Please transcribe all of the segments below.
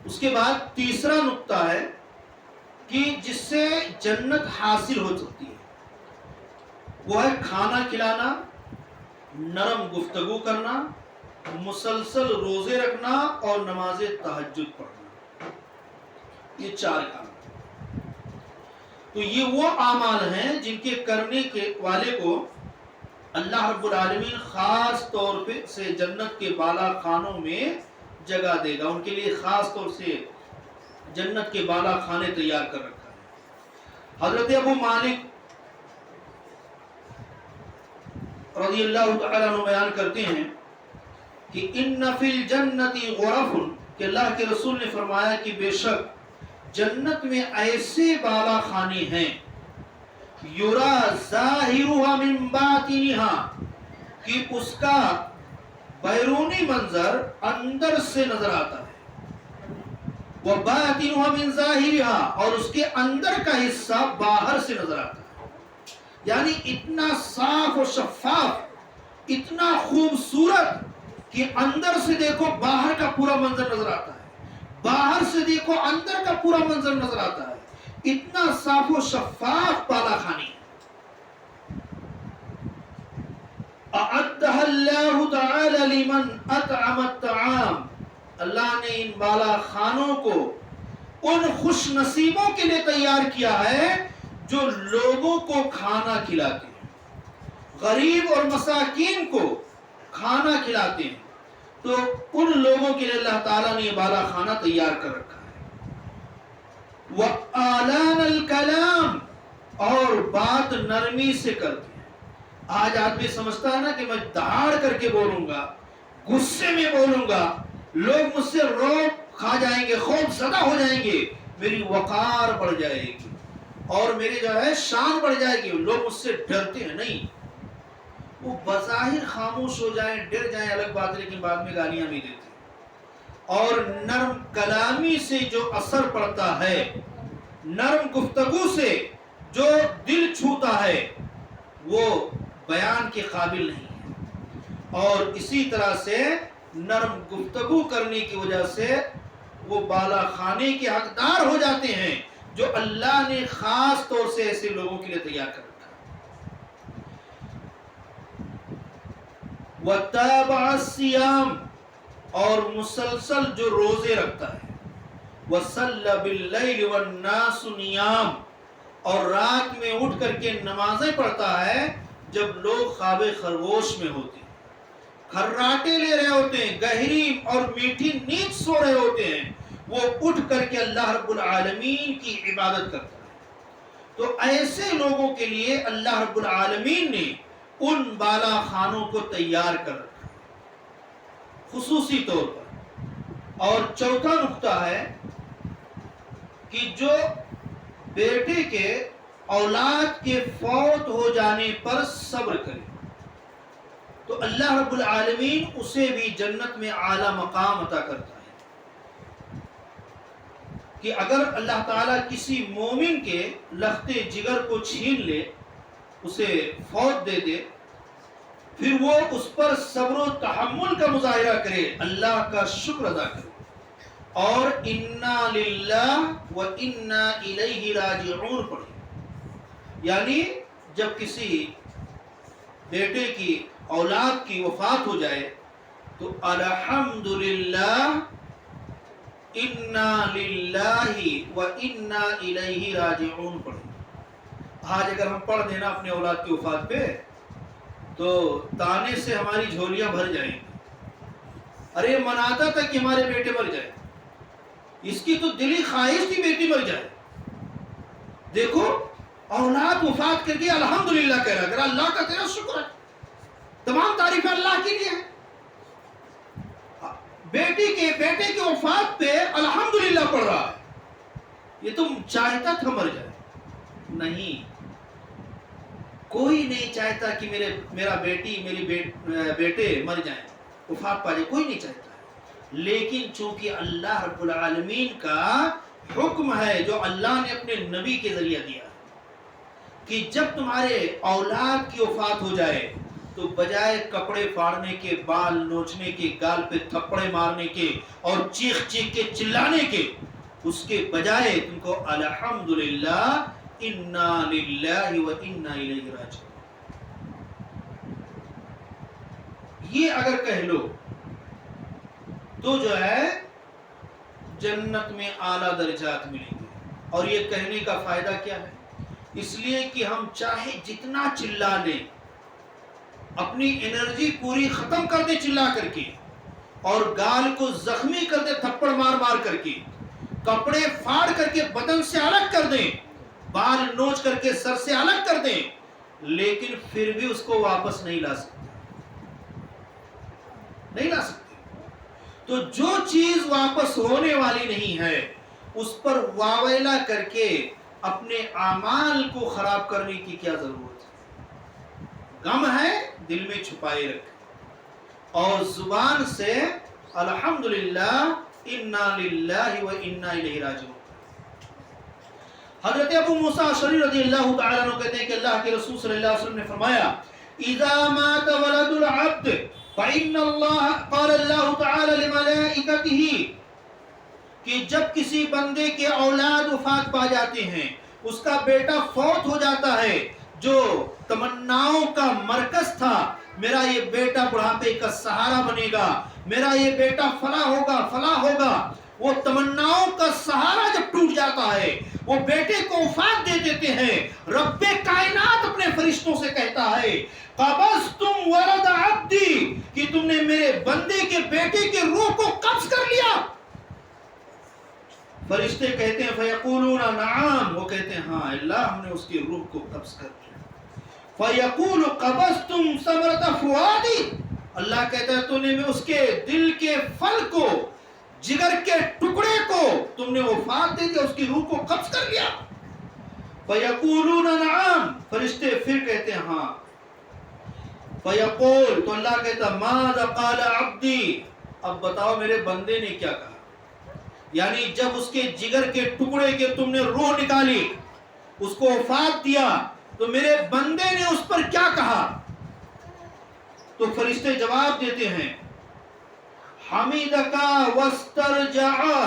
اس کے بعد تیسرا نقطہ ہے کہ جس سے جنت حاصل ہو سکتی ہے وہ ہے کھانا کھلانا، نرم گفتگو کرنا، مسلسل روزے رکھنا اور نماز تہجد پڑھنا. یہ 4 کام. تو یہ وہ اعمال ہیں جن کے کرنے کے والے کو اللہ رب العالمین خاص طور پہ سے جنت کے بالا خانوں میں جگہ دے گا. ان کے لیے خاص طور سے جنت کے بالا خانے تیار کر رکھا ہے. حضرت ابو مالک رضی اللہ تعالیٰ عنہ بیان کرتے ہیں کہ ان فی الجنت غرف، کہ اللہ کے رسول نے فرمایا کہ بے شک جنت میں ایسے بالا خانے ہیں یرا ظاہرها من باطنها، کہ اس کا بیرونی منظر اندر سے نظر آتا ہے، وباطنها من ظاہرها، اور اس کے اندر کا حصہ باہر سے نظر آتا ہے. یعنی اتنا صاف و شفاف، اتنا خوبصورت کہ اندر سے دیکھو باہر کا پورا منظر نظر آتا ہے، باہر سے دیکھو اندر کا پورا منظر نظر آتا ہے. اتنا صاف و شفاف بالا خانی. اعدها اللہ تعالی لمن اطعم الطعام، اللہ نے ان بالا خانوں کو ان خوش نصیبوں کے لیے تیار کیا ہے جو لوگوں کو کھانا کھلاتے ہیں، غریب اور مساکین کو کھانا کھلاتے ہیں. تو ان لوگوں کے لیے اللہ تعالیٰ نے یہ بالا خانہ تیار کر رکھا ہے. وَآلَانَ الْكَلَامِ، اور بات نرمی سے کرتے ہیں. آج آدمی سمجھتا ہے نا کہ میں دھاڑ کر کے بولوں گا، غصے میں بولوں گا، لوگ مجھ سے روب کھا جائیں گے، خوف زدہ ہو جائیں گے، میری وقار بڑھ جائے گی اور میری جو ہے شان بڑھ جائے گی، لوگ مجھ سے ڈرتے ہیں. نہیں، وہ بظاہر خاموش ہو جائیں، ڈر جائیں الگ بات ہے، لیکن بعد میں گالیاں بھی دیتے ہیں. اور نرم کلامی سے جو اثر پڑتا ہے، نرم گفتگو سے جو دل چھوتا ہے، وہ بیان کے قابل نہیں ہے. اور اسی طرح سے نرم گفتگو کرنے کی وجہ سے وہ بالا خانے کے حقدار ہو جاتے ہیں جو اللہ نے خاص طور سے ایسے لوگوں کے لیے تیار کر رکھا ہے. وَتَابَعَ الصِّيَامَ، اور مسلسل جو روزے رکھتا ہے. وَصَلَّ بِاللَّيْلِ وَالنَّاسُ نِيَامٌ، اور رات میں اٹھ کر کے نمازیں پڑھتا ہے جب لوگ خواب خرگوش میں ہوتے ہیں، کھراٹے لے رہے ہوتے ہیں، گہری اور میٹھی نیند سو رہے ہوتے ہیں، وہ اٹھ کر کے اللہ رب العالمین کی عبادت کرتا ہے. تو ایسے لوگوں کے لیے اللہ رب العالمین نے ان بالا خانوں کو تیار کر رکھا ہے خصوصی طور پر. اور چوتھا نقطہ ہے کہ جو بیٹے کے اولاد کے فوت ہو جانے پر صبر کرے تو اللہ رب العالمین اسے بھی جنت میں اعلیٰ مقام عطا کرتا ہے. کہ اگر اللہ تعالیٰ کسی مومن کے لختے جگر کو چھین لے، اسے فوت دے دے، پھر وہ اس پر صبر و تحمل کا مظاہرہ کرے، اللہ کا شکر ادا کرے اور انا للہ و انا الیہ راجعون پڑھے. یعنی جب کسی بیٹے کی اولاد کی وفات ہو جائے تو الحمدللہ انا للہ و انا الیہ راجعون پڑھے. آج اگر ہم پڑھ دینا اپنے اولاد کی وفات پہ تو تانے سے ہماری جھولیاں بھر جائیں گی. ارے مناتا تھا کہ ہمارے بیٹے مر جائے، اس کی تو دلی خواہش تھی بیٹی مر جائے. دیکھو اولاد وفات کر کے الحمدللہ کہہ رہا، اللہ کا تیرا شکر ہے، تمام تعریفیں اللہ کے لیے ہیں. بیٹے کے وفات پہ الحمدللہ پڑھ رہا ہے. یہ تم چاہتا تھا مر جائے؟ نہیں، کوئی نہیں چاہتا کہ میرا بیٹی میری بیٹے مر جائیں، وفات پا جائے، کوئی نہیں چاہتا. لیکن چونکہ اللہ رب العالمین کا حکم ہے جو اللہ نے اپنے نبی کے ذریعہ دیا کہ جب تمہارے اولاد کی وفات ہو جائے تو بجائے کپڑے پھاڑنے کے، بال نوچنے کے، گال پہ تھپڑے مارنے کے اور چیخ چیخ کے چلانے کے، اس کے بجائے تم کو الحمدللہ انا للہ و انا الیہ راجعون یہ اگر کہہ لو تو جو ہے جنت میں اعلیٰ درجات ملیں گے۔ اور یہ کہنے کا فائدہ کیا ہے؟ اس لیے کہ ہم چاہے جتنا چلا لیں، اپنی انرجی پوری ختم کر دیں چلا کر کے، اور گال کو زخمی کر دیں تھپڑ مار مار کر کے، کپڑے پھاڑ کر کے بدن سے الگ کر دیں، بال نوچ کر کے سر سے الگ کر دیں، لیکن پھر بھی اس کو واپس نہیں لا سکتے، نہیں لا سکتے۔ تو جو چیز واپس ہونے والی نہیں ہے اس پر واویلا کر کے اپنے اعمال کو خراب کرنے کی کیا ضرورت ہے؟ غم ہے دل میں چھپائے رکھ، اور زبان سے الحمدللہ انا للہ و انا الیہ راجعون۔ حضرت ابو موسیٰ اشعری رضی اللہ تعالیٰ عنہ کہتے ہیں کہ اللہ کے رسول صلی اللہ علیہ وسلم نے فرمایا اذا مات ولد العبد فإن اللہ قال اللہ تعالی لملائکتہ، کہ جب کسی بندے کے اولاد وفات پا جاتے ہیں، اس کا بیٹا فوت ہو جاتا ہے، جو تمناؤں کا مرکز تھا، میرا یہ بیٹا بڑھاپے کا سہارا بنے گا، میرا یہ بیٹا فلاں ہوگا فلاں ہوگا، وہ تمناؤں کا سہارا جب ٹوٹ جاتا ہے، وہ بیٹے کو وفات دے دیتے ہیں، رب کائنات اپنے فرشتوں سے کہتا ہے قبضتم ولد عبدی، کہ تم نے میرے بندے کے بیٹے کے روح کو قبض کر لیا۔ فرشتے کہتے ہیں فیقولون نعم، وہ کہتے ہیں ہاں اللہ ہم نے اس کی روح کو قبض کر لیا۔ فیقول قبضتم ثمرۃ فؤادی، اللہ کہتا ہے تو نے اس کے دل کے پھل کو، جگر کے ٹکڑے کو تم نے وفات دے دیا، اس کی روح کو قبض کر لیا۔ فیقولون نعم، فرشتے پھر کہتے ہیں ہاں۔ فیقول، تو اللہ کہتا ماذا قال عبدی، اب بتاؤ میرے بندے نے کیا کہا، یعنی جب اس کے جگر کے ٹکڑے کے تم نے روح نکالی، اس کو وفات دیا، تو میرے بندے نے اس پر کیا کہا؟ تو فرشتے جواب دیتے ہیں حمیدکا واسترجعا،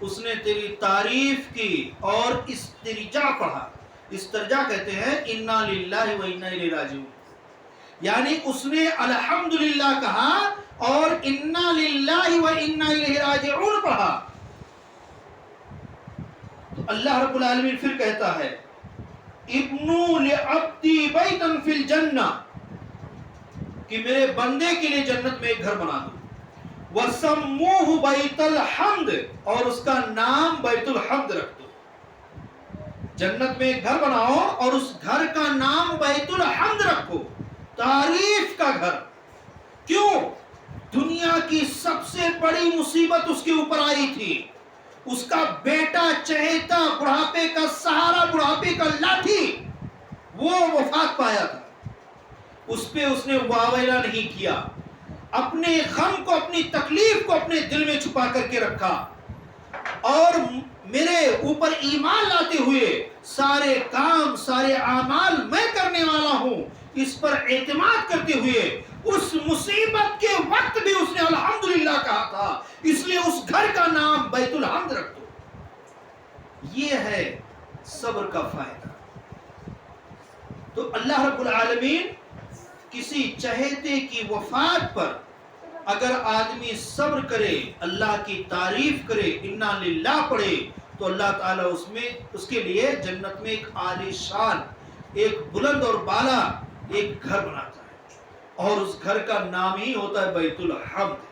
اس نے تیری تعریف کی اور استرجاع پڑھا۔ استرجاع کہتے ہیں انا للہ و انا الیہ راجعون، یعنی اس نے الحمدللہ کہا اور انا للہ و انا الیہ راجعون پڑھا۔ تو اللہ رب العالمین پھر کہتا ہے ابنوا لعبدی بیتا فی الجنہ، کہ میرے بندے کے لیے جنت میں ایک گھر بنا دو، وَسَمُّوهُ بَيْتَ الْحَمْدِ، اور اس کا نام بیت الحمد رکھ دو۔ جنت میں ایک گھر بناؤ اور اس گھر کا نام بیت الحمد رکھو، تعریف کا گھر۔ کیوں؟ دنیا کی سب سے بڑی مصیبت اس کے اوپر آئی تھی، اس کا بیٹا چہیتا، بڑھاپے کا سہارا، بڑھاپے کا لاٹھی، وہ وفات پایا تھا، اس پہ اس نے واویلا نہیں کیا، اپنے غم کو، اپنی تکلیف کو اپنے دل میں چھپا کر کے رکھا، اور میرے اوپر ایمان لاتے ہوئے سارے کام، سارے اعمال میں کرنے والا ہوں، اس پر اعتماد کرتے ہوئے اس مصیبت کے وقت بھی اس نے الحمدللہ کہا تھا، اس لیے اس گھر کا نام بیت الحمد رکھ دو۔ یہ ہے صبر کا فائدہ۔ تو اللہ رب العالمین کسی چہیتے کی وفات پر اگر آدمی صبر کرے، اللہ کی تعریف کرے، انا للہ پڑھے، تو اللہ تعالیٰ اس کے لیے جنت میں ایک عالی شان، ایک بلند اور بالا ایک گھر بناتا ہے، اور اس گھر کا نام ہی ہوتا ہے بیت الحمد۔